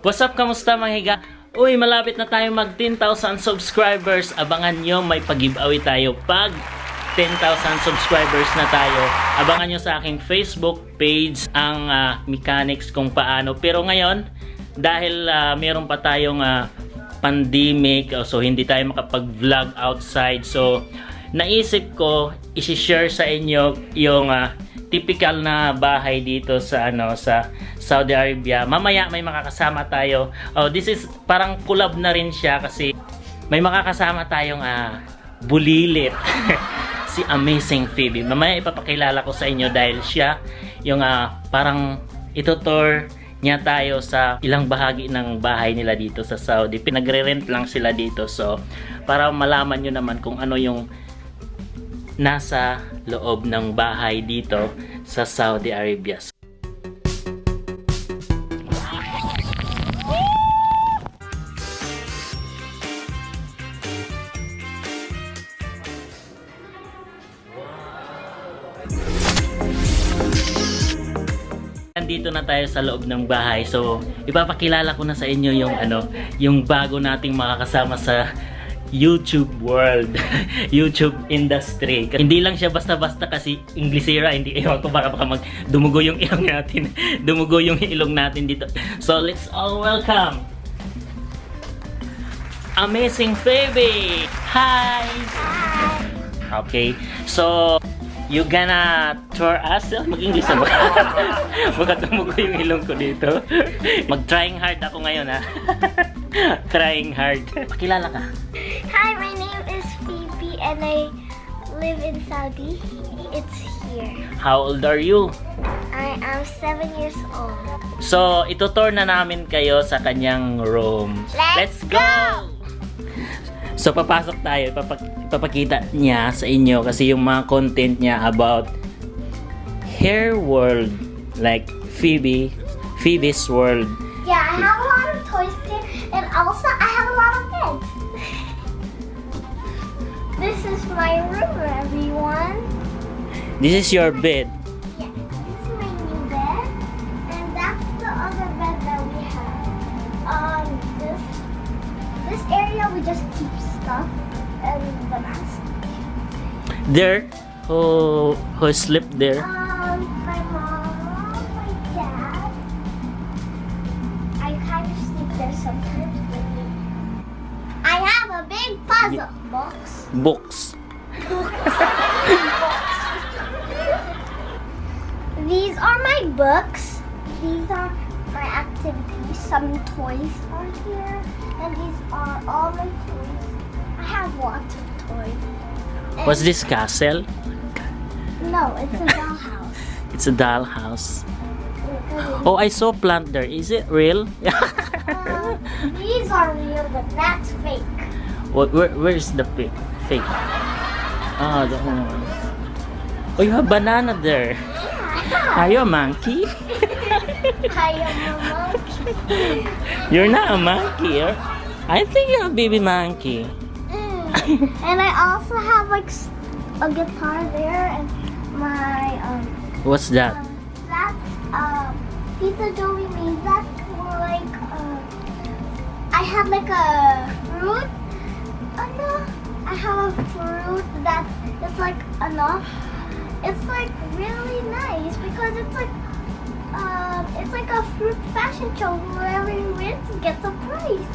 What's up, kamusta mga higa? Uy, malapit na tayo mag 10,000 subscribers. Abangan nyo, may pag-giveaway tayo pag 10,000 subscribers na tayo. Abangan nyo sa aking Facebook page ang mechanics kung paano. Pero ngayon, dahil meron pa tayong pandemic, so hindi tayo makapag-vlog outside. So, naisip ko, isi-share sa inyo yung typical na bahay dito sa sa Saudi Arabia. Mamaya may makakasama tayo. Oh, this is parang collab na rin siya kasi may makakasama tayong bulilit. Si Amazing Phoebe. Mamaya ipapakilala ko sa inyo dahil siya yung parang itutour niya tayo sa ilang bahagi ng bahay nila dito sa Saudi. Pinagre-rent lang sila dito. So, para malaman nyo naman kung ano yung nasa loob ng bahay dito sa Saudi Arabia. Nandito na tayo sa loob ng bahay. So, ipapakilala ko na sa inyo yung yung bago nating makakasama sa YouTube world, YouTube industry. Hindi lang siya basta-basta kasi Inglesera, hindi ewan ko baka dumugo yung ilong natin. Dumugo yung ilong natin dito. So let's all welcome Amazing Phoebe. Hi. Okay. So you gonna tour us? Mag-English na ba? Baka dumugo yung ilong ko dito. Mag-trying hard ako ngayon Trying hard. Pakilala ka. Hi, my name is Phoebe and I live in Saudi. It's here. How old are you? I am 7 years old. So, itutour na namin kayo sa kanyang room. Let's go! So, papasok tayo. Ipapakita niya sa inyo kasi yung mga content niya about her world. Like Phoebe's world. Yeah, I have a lot of toys here and also I have a lot of beds. This is my room, everyone. This is your bed. Yeah, this is my new bed. And that's the other bed that we have. This area we just keep stuff and the mask. There? Who slept there? My mom, my dad. I kind of sleep there sometimes. I have a big puzzle box. Books. These are my books. These are my activities. Some toys are here. And these are all my toys. I have lots of toys. And What's this castle? no, it's a dollhouse. It's a dollhouse. Oh, I saw plant there. Is it real? These are real, but that's fake. Where is the fake? Ah, the one. Oh, you have banana there. Yeah. Are you a monkey? I am a monkey. You're not a monkey. I think you're a baby monkey. And I also have like a guitar there and my What's that? that's Pizza Joey made that for like I have like a fruit. I have a fruit that is like it's like really nice because it's like a fruit fashion show. Whoever wins gets a prize.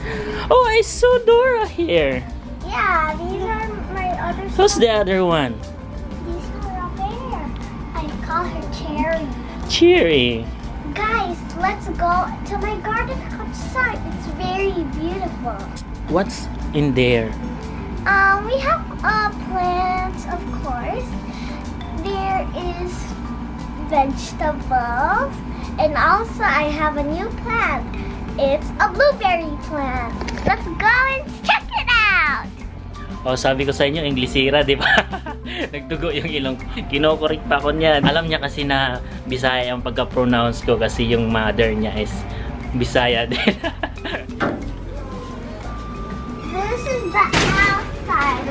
Oh, I saw Dora here. Yeah, these are my other. Who's the other one? These are up there. I call her Cherry. Cheery. Guys, let's go to my garden outside. It's very beautiful. What's in there? We have plants, of course. There is vegetables, and also I have a new plant. It's a blueberry plant. Let's go and check it out. Oh, sabi ko sa inyo, Inglesera, di ba? Nagdugo yung ilong. Kinokorek pa ko niyan. Alam niya kasi na Bisaya ang pagka-pronounce ko kasi yung mother niya is Bisaya din. This is the outside.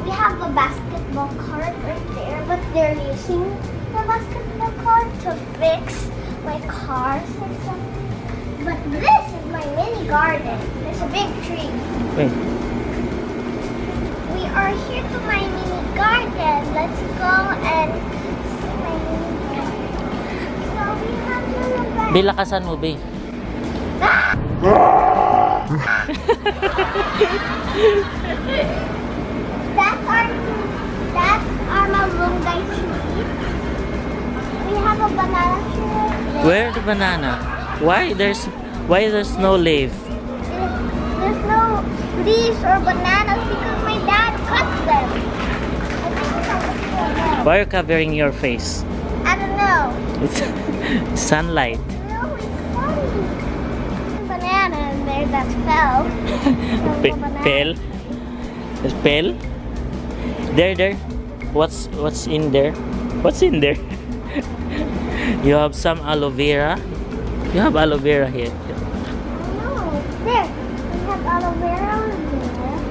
We have a basketball court right there, but they're using the basketball court to fix my cars or something. But garden. There's a big tree. Wait. We are here to my mini garden. Let's go and see my mini garden. So we have to look back. Be, lakasan mo, Be. That's our malunggay tree. We have a banana tree. Where the banana? Why there's no leaf? There's no leaves or bananas because my dad cut them. I think it's on the floor now. Why are you covering your face? I don't know. It's sunlight. No, it's funny. Banana in there that fell. Pale? It's pale? There. What's in there? What's in there? You have some aloe vera. You have aloe vera here. No, there. We have aloe vera in there.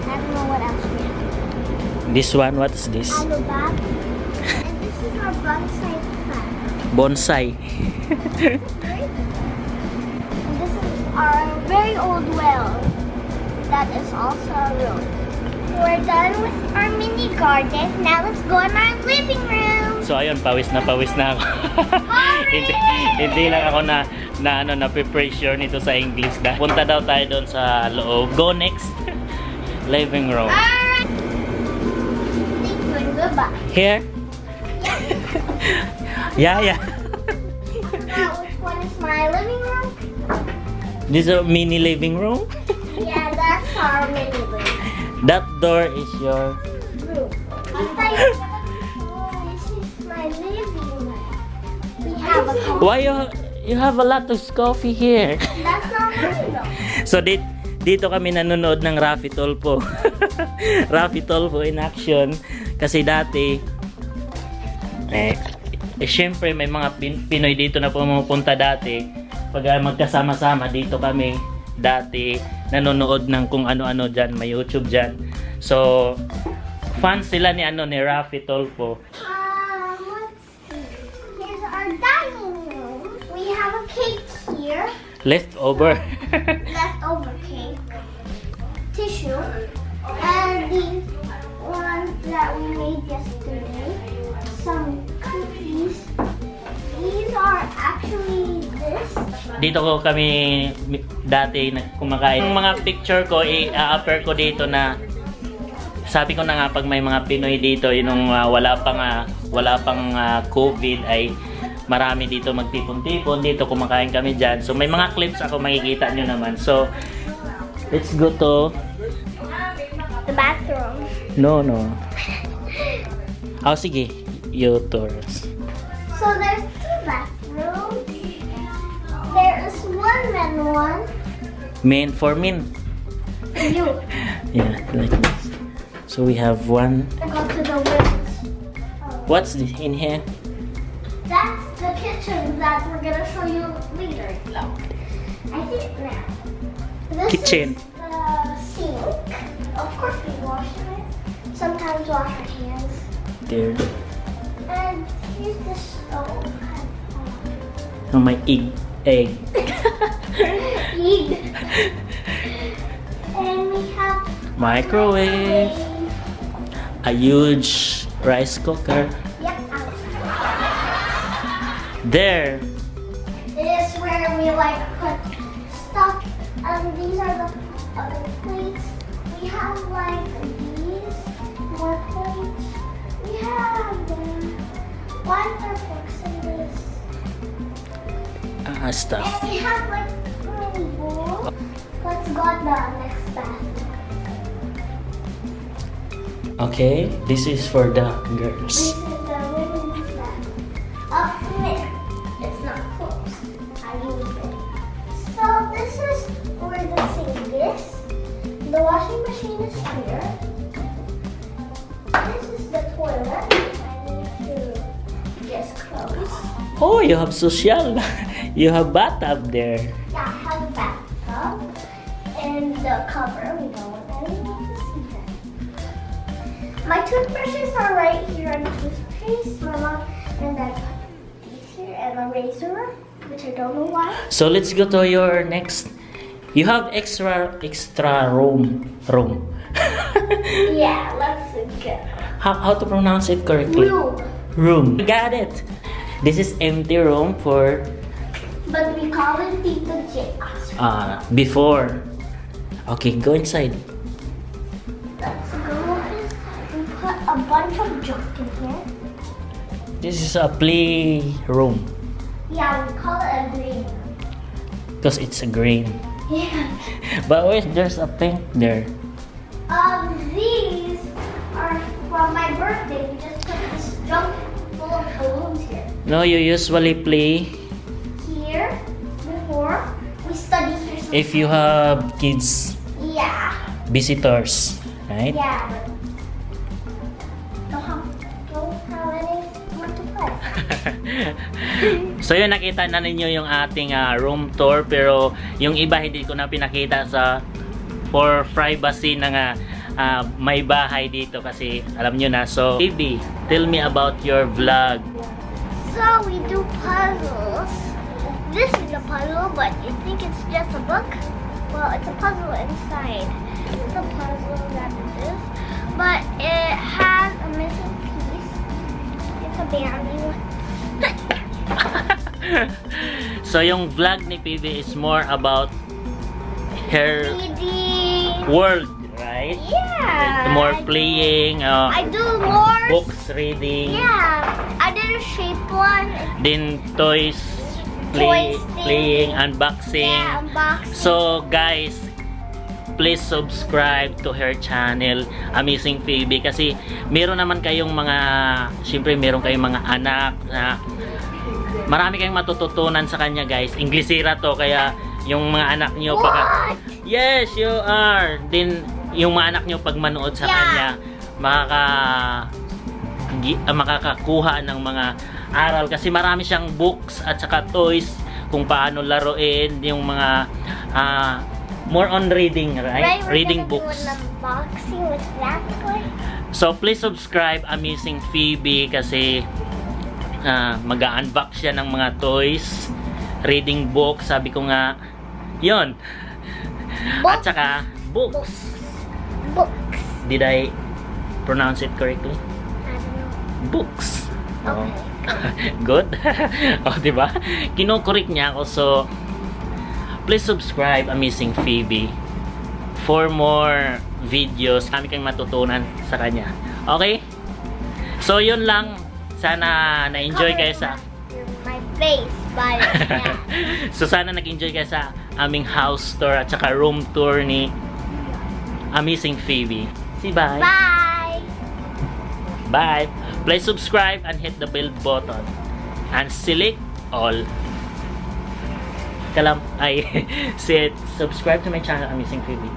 I don't know what else we have. This one, what is this? Aloe bag. And this is our bonsai plant. Bonsai. And this is our very old well. That is also a road. We're done with our mini garden. Now let's go in our living room. So ayun, pawis na ako. hindi lang ako na prepare nito sa English na. Punta daw tayo doon sa loob. Go next. Living room. Alright. Thank you and goodbye. Here? Yeah. Now which one is my living room? This is a mini living room. Yeah, that's our mini room. That door is your... This is my living room. We have a coffee. Why you have a lot of coffee here? That's not mine though. So dito kami nanonood ng Raffy Tulfo. Raffy Tulfo in action. Kasi dati syempre may mga Pinoy dito na pumupunta dati. Pag magkasama-sama dito kami dati nanonood ng kung ano-ano dyan, may YouTube dyan. So fans sila ni Raffy Tulfo. Let's see. Here's our dining room. We have a cake here. Leftover. Leftover cake. Tissue. And the one that we made yesterday. Some cookies. These are actually this. Dito ko kami dati kumakain. Yung mga picture ko, i-upper ko dito na sabi ko na nga pag may mga Pinoy dito, yung wala pang COVID ay marami dito magtipon-tipon. Dito kumakain kami dyan. So may mga clips ako makikita nyo naman. So let's go to The bathroom. No. Oh, sige. You tours. So there's two bathrooms. There is one men one. Men for men. You. Yeah, like this. So we have one. I go to the women's. What's this in here? That's the kitchen that we're gonna show you later. I think now. This Kitchen. is the sink. Of course we wash it. Sometimes wash our hands. There. And here's the stove. Oh, my egg. Egg. And we have Microwave. A huge rice cooker. Yep. There. This is where we like put stuff. These are the other plates. We have like these more plates. We have one for fixing this. Stuff. And we have like mini bowls. Let's go to the next bathroom. Okay, this is for the This girls. is the women's bathroom. Up there. It's not closed. I use it. So this is where the sink is. The washing machine is here. This is the toilet. I need to just close. Oh, you have social. You have bathtub there. Yeah, I have a bathtub. And the cover, we don't want anyone to see that. My toothbrushes are right here and the toothpaste. My mom and I put these here and a razor. which I don't know why. So let's go to your next. You have extra room. Yeah, let's go. How to pronounce it correctly? Room. Got it. This is empty room for But we call it Tito J. before. Okay, go inside. Let's go inside. We put a bunch of junk in here. This is a play room Yeah, we call it a green room. because it's a green. Yeah. But wait, there's a pink there. These are from my birthday. We just put this junk full of balloons here. No, you usually play Here, before, we study here. if you have kids, Yeah. visitors, right? Yeah. Don't have anyone to play. So yun, nakita na ninyo yung ating room tour, pero yung iba hindi ko na pinakita for privacy ng may bahay dito kasi alam nyo na. So baby, tell me about your vlog. So we do puzzles. This is a puzzle, but you think it's just a book? Well, it's a puzzle inside. It's a puzzle that it is, but it has a missing piece. It's a bandy one. So yung vlog ni PB is more about her Reading. world, right? Yeah. More playing, I do more. books reading, Yeah. I did a shape one. then toys, Toys, playing, unboxing. Yeah, unboxing. So guys, please subscribe to her channel, Amazing Phoebe, kasi meron naman kayong syempre meron kayong mga anak na marami kayong matututunan sa kanya, guys. Inglesira to, kaya yung mga anak niyo What? Yes, you are. Then yung mga anak niyo pag manood sa kanya, makakakuha ng mga aral kasi marami siyang books at saka toys kung paano laruin yung mga more on reading, right? Reading books. Do an unboxing with that toy. So please subscribe Amazing Phoebe kasi mag-unbox siya ng mga toys, reading books, sabi ko nga, yon. At saka books. Books. Did I pronounce it correctly? I don't know. Books. Okay. Good? O, diba? Kino-correct niya ako. So, please subscribe Amazing Phoebe for more videos. Kami kang matutunan sa kanya. Okay? So, yun lang. Sana na-enjoy kayo sa... My face, but yeah. So, sana nag-enjoy kayo sa aming house tour at saka room tour ni Amazing Phoebe. Say bye! Bye. Bye! Please subscribe and hit the bell button and select all. Subscribe to my channel, Amazing Phoebe.